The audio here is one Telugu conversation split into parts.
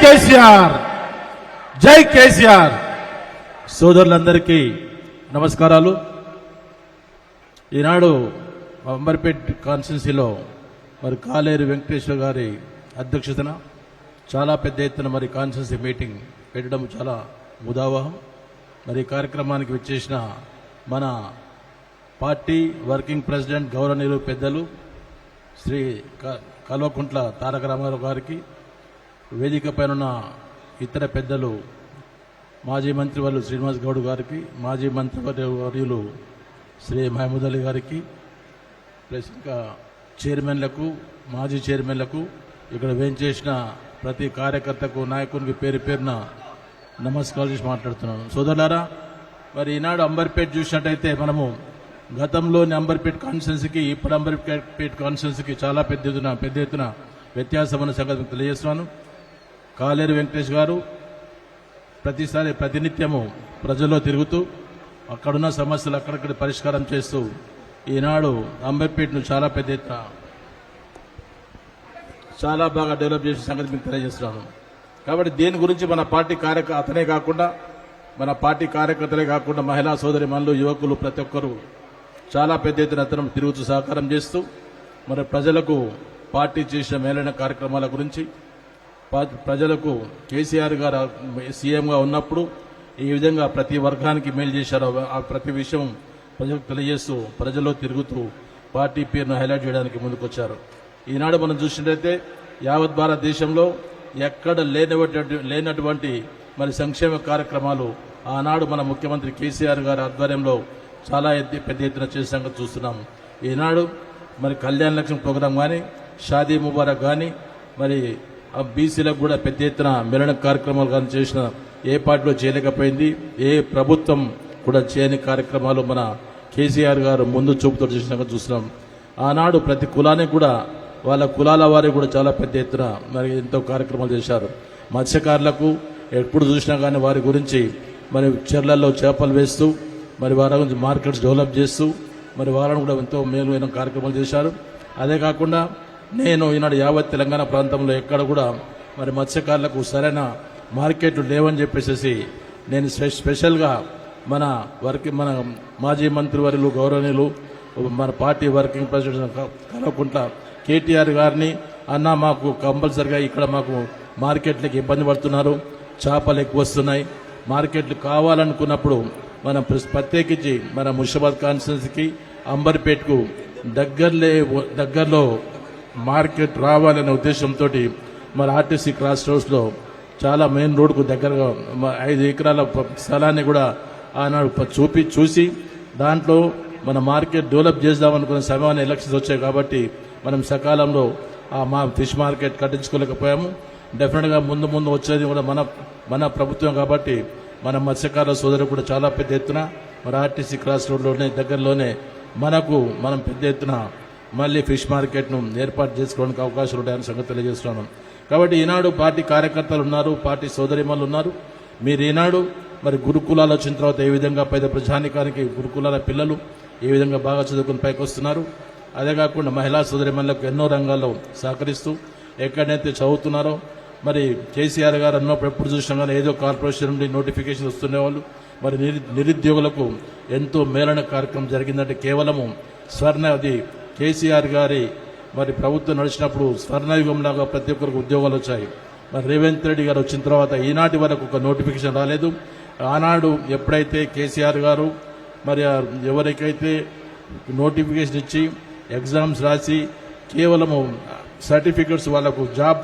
కేసీఆర్, జై కేసీఆర్. సోదరులందరికీ నమస్కారాలు. ఈనాడు అంబర్పేట్ కాన్స్టిట్యున్సీలో మరి కాలేరు వెంకటేశ్వర గారి అధ్యక్షతన చాలా పెద్ద ఎత్తున మరి కాన్స్టిట్యున్సీ మీటింగ్ పెట్టడం చాలా ముదావహం. మరి ఈ కార్యక్రమానికి విచ్చేసిన మన పార్టీ వర్కింగ్ ప్రెసిడెంట్ గౌరవనీయులు పెద్దలు శ్రీ కల్వకుంట్ల తారక రామారావు గారికి, వేదిక పైన ఇతర పెద్దలు మాజీ మంత్రివర్యులు శ్రీనివాస్ గౌడ్ గారికి, మాజీ మంత్రివర్యులు శ్రీ మహమూద్ అలీ గారికి, ప్లస్ ఇంకా చైర్మన్లకు, మాజీ చైర్మన్లకు, ఇక్కడ వేంచేసిన ప్రతి కార్యకర్తకు, నాయకునికి పేరు పేరున నమస్కారం చేసి మాట్లాడుతున్నాను. సోదరులారా, మరి ఈనాడు అంబర్పేట్ చూసినట్టయితే మనము గతంలోని అంబర్పేట్ కాన్స్టిట్యున్సీకి ఇప్పుడు అంబర్పేట్ కాన్స్టిట్యున్సీకి చాలా పెద్ద ఎత్తున వ్యత్యాసం ఉన్న సంగతి తెలియజేస్తున్నాను. కాలేరు వెంకటేష్ గారు ప్రతినిత్యము ప్రజల్లో తిరుగుతూ అక్కడున్న సమస్యలు అక్కడక్కడ పరిష్కారం చేస్తూ ఈనాడు అంబర్పేట్ను చాలా పెద్ద ఎత్తున చాలా బాగా డెవలప్ చేసిన సంగతి మీకు తెలియజేస్తున్నాను. కాబట్టి దీని గురించి మన పార్టీ అతనే కాకుండా మన పార్టీ కార్యకర్తలే కాకుండా మహిళా సోదరి మనులు, యువకులు ప్రతి ఒక్కరూ చాలా పెద్ద ఎత్తున అతను తిరుగుతూ సహకారం చేస్తూ మరి ప్రజలకు పార్టీ చేసిన మేలైన కార్యక్రమాల గురించి, ప్రజలకు కేసీఆర్ గారు సీఎంగా ఉన్నప్పుడు ఈ విధంగా ప్రతి వర్గానికి మేలు చేశారో ఆ ప్రతి విషయం ప్రజలకు తెలియజేస్తూ ప్రజల్లో తిరుగుతూ పార్టీ పేరును హైలైట్ చేయడానికి ముందుకొచ్చారు. ఈనాడు మనం చూసినట్లయితే యావత్ భారతదేశంలో ఎక్కడ లేనటువంటి మరి సంక్షేమ కార్యక్రమాలు ఆనాడు మన ముఖ్యమంత్రి కేసీఆర్ గారి ఆధ్వర్యంలో చాలా పెద్ద ఎత్తున చేసే సంగతి చూస్తున్నాం. ఈనాడు మరి కళ్యాణ లక్ష్మి ప్రోగ్రాం కానీ, షాదీ ముబారక్ కానీ, మరి బీసీలకు కూడా పెద్ద ఎత్తున మెరణ కార్యక్రమాలు కానీ చేసిన ఏ పార్టీలో చేయలేకపోయింది. ఏ ప్రభుత్వం కూడా చేయని కార్యక్రమాలు మన కేసీఆర్ గారు ముందు చూపుతో చేసినాక చూస్తున్నాం. ఆనాడు ప్రతి కులానికి కూడా వాళ్ళ కులాల వారికి కూడా చాలా పెద్ద ఎత్తున మరి ఎంతో కార్యక్రమాలు చేశారు. మత్స్యకారులకు ఎప్పుడు చూసినా కానీ వారి గురించి మరి చెర్లలో చేపలు వేస్తూ మరి వారి గురించి మార్కెట్స్ డెవలప్ చేస్తూ మరి వారిని కూడా ఎంతో మేలైన కార్యక్రమాలు చేశారు. అదే కాకుండా నేను ఈనాడు యావత్ తెలంగాణ ప్రాంతంలో ఎక్కడ కూడా మరి మత్స్యకారులకు సరైన మార్కెట్లు లేవని చెప్పేసి నేను స్పెషల్గా మన మాజీ మంత్రివర్యులు గౌరవనీయులు మన party working president Kalvakuntla KTR గారిని, అన్న మాకు కంపల్సరిగా ఇక్కడ మాకు మార్కెట్లకు ఇబ్బంది పడుతున్నారు, చేపలు ఎక్కువ వస్తున్నాయి, మార్కెట్లు కావాలనుకున్నప్పుడు మనం ప్రత్యేకించి మన ముషిరాబాద్ కాన్స్టిట్యున్సీకి అంబర్పేట్కు దగ్గరలో మార్కెట్ రావాలనే ఉద్దేశంతో మరి ఆర్టీసీ క్రాస్ రోడ్స్లో చాలా మెయిన్ రోడ్కు దగ్గరగా 5 ఎకరాల స్థలాన్ని కూడా ఆనాడు చూసి దాంట్లో మన మార్కెట్ డెవలప్ చేద్దామనుకున్న సమయాన్ని ఎలక్షన్స్ వచ్చాయి కాబట్టి మనం సకాలంలో మా ఫిష్ మార్కెట్ కట్టించుకోలేకపోయాము. డెఫినెట్గా ముందు వచ్చేది కూడా మన ప్రభుత్వం కాబట్టి మన మత్స్యకారుల సోదరులు కూడా చాలా పెద్ద ఎత్తున మరి ఆర్టీసీ క్రాస్ రోడ్లోనే దగ్గరలోనే మనం పెద్ద ఎత్తున మళ్ళీ ఫిష్ మార్కెట్ను ఏర్పాటు చేసుకోవడానికి అవకాశాలు ఉంటాయని సంగతి తెలియజేస్తున్నాను. కాబట్టి ఈనాడు పార్టీ కార్యకర్తలు ఉన్నారు, పార్టీ సోదరిమణులు ఉన్నారు. మీరు ఈనాడు మరి గురుకులాలు వచ్చిన తర్వాత ఏ విధంగా పేద ప్రజానికానికి గురుకులాల పిల్లలు ఏ విధంగా బాగా చదువుకుని పైకి వస్తున్నారు. అదే కాకుండా మహిళా సోదరిమణులకు ఎన్నో రంగాల్లో సహకరిస్తూ ఎక్కడైతే చదువుతున్నారో మరి కేసీఆర్ గారు అన్నప్పుడు ఎప్పుడు చూసినా కానీ ఏదో కార్పొరేషన్ నుండి నోటిఫికేషన్ వస్తుండేవాళ్ళు. మరి నిరుద్యోగులకు ఎంతో మేలన కార్యక్రమం జరిగిందంటే కేవలము అది కేసీఆర్ గారి మరి ప్రభుత్వం నడిచినప్పుడు స్వర్ణయుగంలాగా ప్రతి ఒక్కరికి ఉద్యోగాలు వచ్చాయి. మరి రేవంత్ రెడ్డి గారు వచ్చిన తర్వాత ఈనాటి వరకు ఒక నోటిఫికేషన్ రాలేదు. ఆనాడు ఎప్పుడైతే కేసీఆర్ గారు మరి ఎవరికైతే నోటిఫికేషన్ ఇచ్చి ఎగ్జామ్స్ రాసి కేవలము సర్టిఫికెట్స్ వాళ్ళకు జాబ్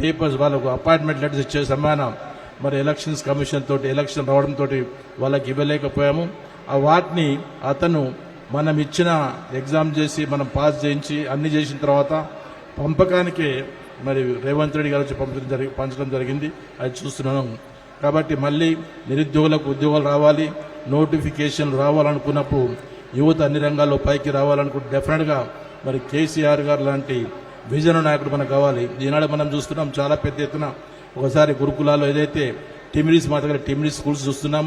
పేపర్స్ వాళ్ళకు అపాయింట్మెంట్ లెటర్స్ ఇచ్చే సమానం మరి ఎలక్షన్స్ కమిషన్ తోటి ఎలక్షన్ రావడంతో వాళ్ళకి ఇవ్వలేకపోయాము. ఆ వాటిని అతను మనం ఇచ్చిన ఎగ్జామ్ చేసి మనం పాస్ చేయించి అన్ని చేసిన తర్వాత పంపకానికే మరి రేవంత్ రెడ్డి గారు వచ్చి పంచడం జరిగింది. అది చూస్తున్నాను. కాబట్టి మళ్ళీ నిరుద్యోగులకు ఉద్యోగాలు రావాలి, నోటిఫికేషన్లు రావాలనుకున్నప్పుడు యువత అన్ని రంగాల్లో పైకి రావాలనుకుంటే డెఫినెట్గా మరి కేసీఆర్ గారు లాంటి విజన్ నాయకుడు మనకు కావాలి. ఈనాడు మనం చూస్తున్నాం చాలా పెద్ద ఎత్తున ఒకసారి గురుకులాల్లో ఏదైతే టిమిరీస్ మా దగ్గర టిమిరీస్ స్కూల్స్ చూస్తున్నాం.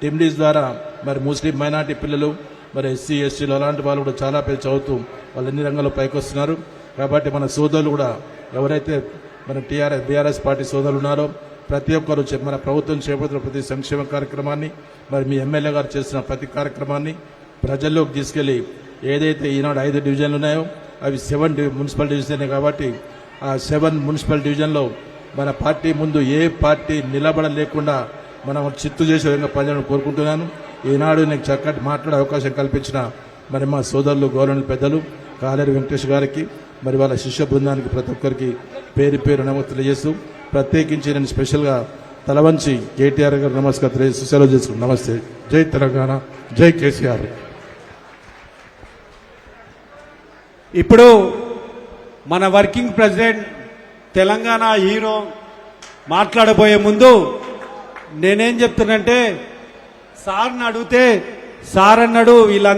టిమిరీస్ ద్వారా మరి ముస్లిం మైనార్టీ పిల్లలు మరి ఎస్సీ ఎస్టీలు అలాంటి వాళ్ళు కూడా చాలా పేరు చదువుతూ వాళ్ళు అన్ని రంగాల్లో పైకి వస్తున్నారు. కాబట్టి మన సోదరులు కూడా ఎవరైతే మన బీఆర్ఎస్ పార్టీ సోదరులు ఉన్నారో ప్రతి ఒక్కరు మన ప్రభుత్వం చేపడుతున్న ప్రతి సంక్షేమ కార్యక్రమాన్ని మరి మీ ఎమ్మెల్యే గారు చేస్తున్న ప్రతి కార్యక్రమాన్ని ప్రజల్లోకి తీసుకెళ్లి ఏదైతే ఈనాడు 5 డివిజన్లు ఉన్నాయో అవి 7 మున్సిపల్ డివిజన్లే కాబట్టి ఆ 7 మున్సిపల్ డివిజన్లో మన పార్టీ ముందు ఏ పార్టీ నిలబడలేకుండా మనం చిత్తు చేసే విధంగా పనిచేయాలని కోరుకుంటున్నాను. ఈనాడు నేను చక్కటి మాట్లాడే అవకాశం కల్పించిన మరి మా సోదరులు గవర్నమెంట్ పెద్దలు కాలేరు వెంకటేష్ గారికి మరి వాళ్ళ శిష్య బృందానికి ప్రతి ఒక్కరికి పేరు పేరు నమస్తే తెలియజేస్తూ ప్రత్యేకించి నేను స్పెషల్గా తలవంచి కేటీఆర్ గారు నమస్కారం తెలియజేస్తూ సెలవు చేసుకున్నాను. నమస్తే. జై తెలంగాణ, జై కేసీఆర్. ఇప్పుడు మన వర్కింగ్ ప్రెసిడెంట్ తెలంగాణ హీరో మాట్లాడబోయే ముందు నేనేం చెప్తున్నంటే సార్ని అడిగితే సార్ అన్నాడు వీళ్ళ